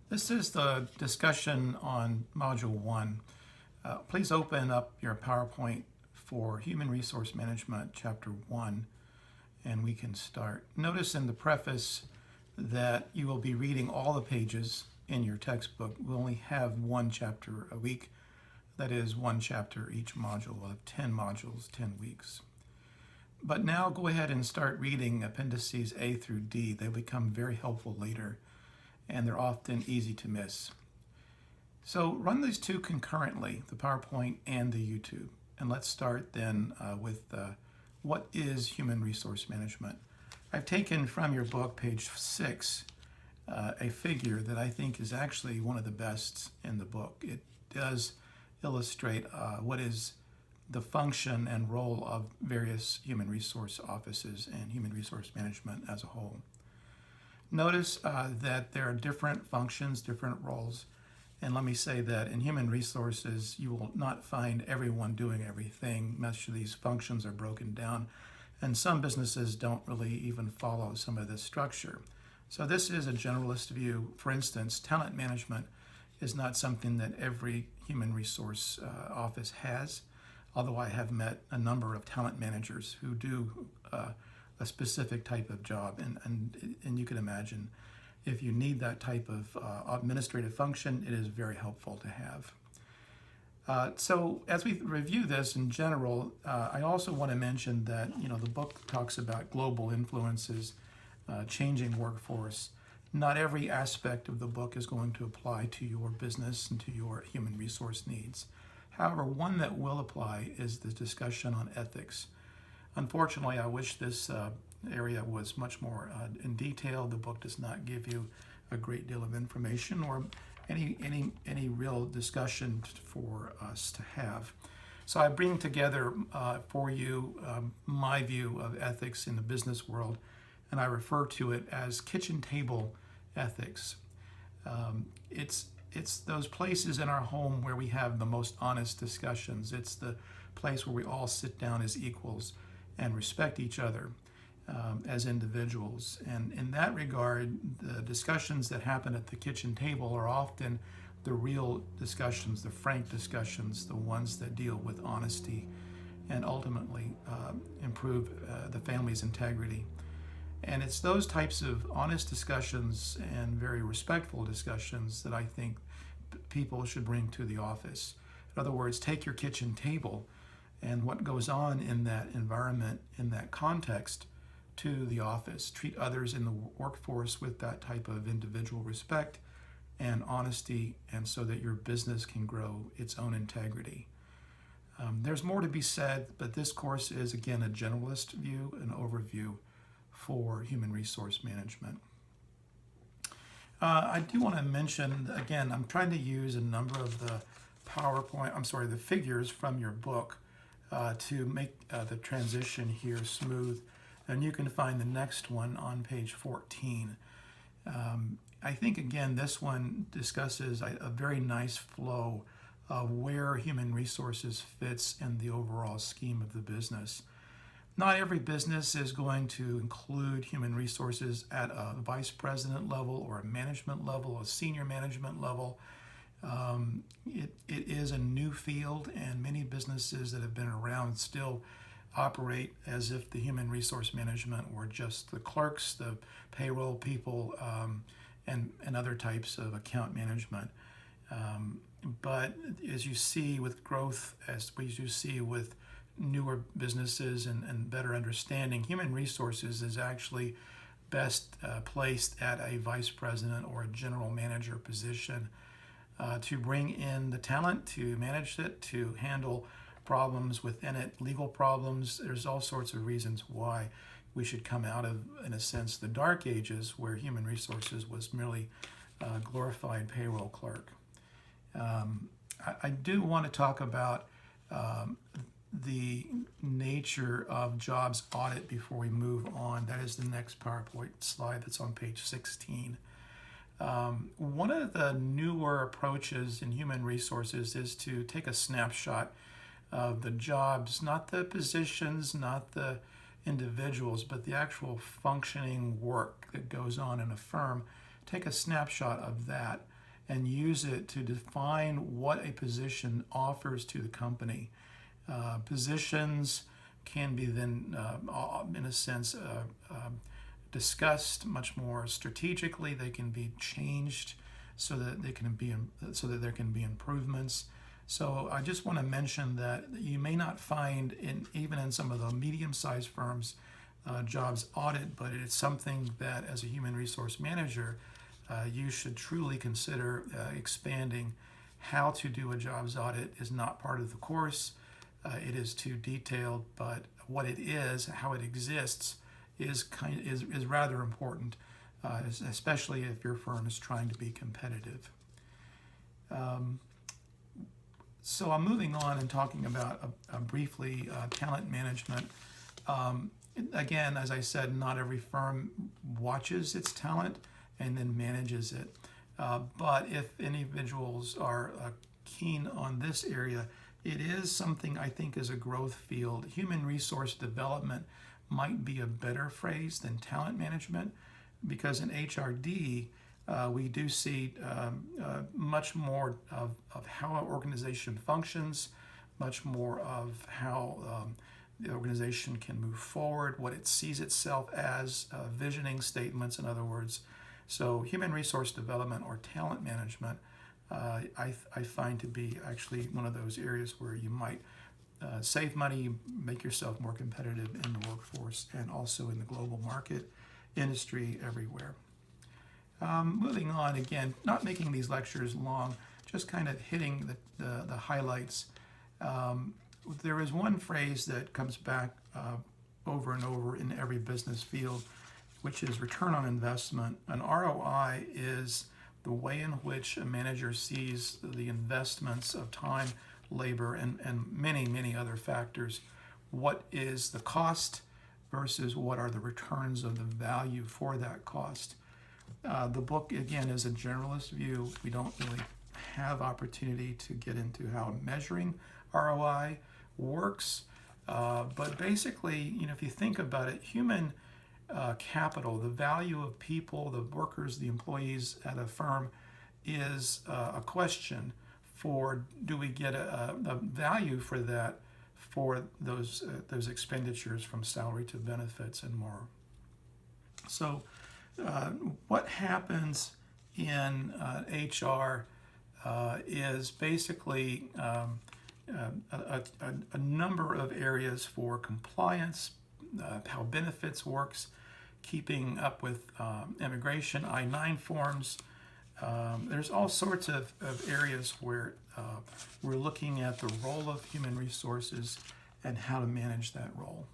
This is the discussion on Module 1. Please open up your PowerPoint for Human Resource Management, Chapter 1, and we can start. Notice in the preface that you will be reading all the pages in your textbook. We only have one chapter a week. That is one chapter each module. We'll have 10 modules, 10 weeks. But now go ahead and start reading appendices A through D. They become very helpful later, and they're often easy to miss. So run these two concurrently, the PowerPoint and the YouTube. And let's start then with what is human resource management. I've taken from your book, page 6, a figure that I think is actually one of the best in the book. It does illustrate what is the function and role of various human resource offices and human resource management as a whole. Notice that there are different functions, different roles, and let me say that in human resources you will not find everyone doing everything. Much of these functions are broken down, and some businesses don't really even follow some of this structure. So this is a generalist view. For instance, talent management is not something that every human resource office has, although I have met a number of talent managers who do a specific type of job, and you can imagine if you need that type of administrative function, it is very helpful to have. So as we review this in general, I also want to mention that the book talks about global influences, changing workforce. Not every aspect of the book is going to apply to your business and to your human resource needs. However, one that will apply is the discussion on ethics. Unfortunately, I wish this area was much more in detail. The book does not give you a great deal of information or any real discussion for us to have. So I bring together for you my view of ethics in the business world, and I refer to it as kitchen table ethics. It's those places in our home where we have the most honest discussions. It's the place where we all sit down as equals and respect each other as individuals. And in that regard, the discussions that happen at the kitchen table are often the real discussions, the frank discussions, the ones that deal with honesty and ultimately improve the family's integrity. And it's those types of honest discussions and very respectful discussions that I think people should bring to the office. In other words, take your kitchen table and what goes on in that environment, in that context, to the office. Treat others in the workforce with that type of individual respect and honesty, and so that your business can grow its own integrity. There's more to be said, but this course is, again, a generalist view, an overview for human resource management. I do want to mention, again, I'm trying to use a number of the the figures from your book to make the transition here smooth. And you can find the next one on page 14. I think, again, this one discusses a very nice flow of where human resources fits in the overall scheme of the business. Not every business is going to include human resources at a vice president level or a management level, a senior management level. It is a new field, and many businesses that have been around still operate as if the human resource management were just the clerks, the payroll people, and other types of account management. But as you see with growth, as you see with newer businesses and better understanding, human resources is actually best placed at a vice president or a general manager position to bring in the talent, to manage it, to handle problems within it, legal problems. There's all sorts of reasons why we should come out of, in a sense, the dark ages where human resources was merely a glorified payroll clerk. I do want to talk about the nature of jobs audit before we move on. That is the next PowerPoint slide that's on page 16. One of the newer approaches in human resources is to take a snapshot of the jobs, not the positions, not the individuals, but the actual functioning work that goes on in a firm. Take a snapshot of that and use it to define what a position offers to the company. Positions can be then, in a sense, discussed much more strategically. They can be changed so that there can be improvements. So I just want to mention that you may not find even in some of the medium-sized firms jobs audit, but it's something that as a human resource manager you should truly consider expanding. How to do a jobs audit is not part of the course. It is too detailed, but what it is, how it exists, is rather important, especially if your firm is trying to be competitive. So I'm moving on and talking about briefly talent management. Again, as I said, not every firm watches its talent and then manages it. But if individuals are keen on this area, it is something I think is a growth field. Human resource development might be a better phrase than talent management, because in HRD, we do see much more of how an organization functions, much more of how the organization can move forward, what it sees itself as, visioning statements, in other words. So human resource development or talent management, I find to be actually one of those areas where you might save money, make yourself more competitive in the workforce, and also in the global market, industry, everywhere. Moving on, again, not making these lectures long, just kind of hitting the highlights. There is one phrase that comes back over and over in every business field, which is return on investment. An ROI is the way in which a manager sees the investments of time, labor, and many, many other factors. What is the cost versus what are the returns of the value for that cost? The book, again, is a generalist view. We don't really have opportunity to get into how measuring ROI works. But basically, if you think about it, human capital, the value of people, the workers, the employees at a firm, is a question for, do we get a value for that, for those expenditures from salary to benefits and more. So what happens in HR is basically a number of areas for compliance, how benefits works, keeping up with immigration, I-9 forms. There's all sorts of areas where we're looking at the role of human resources and how to manage that role.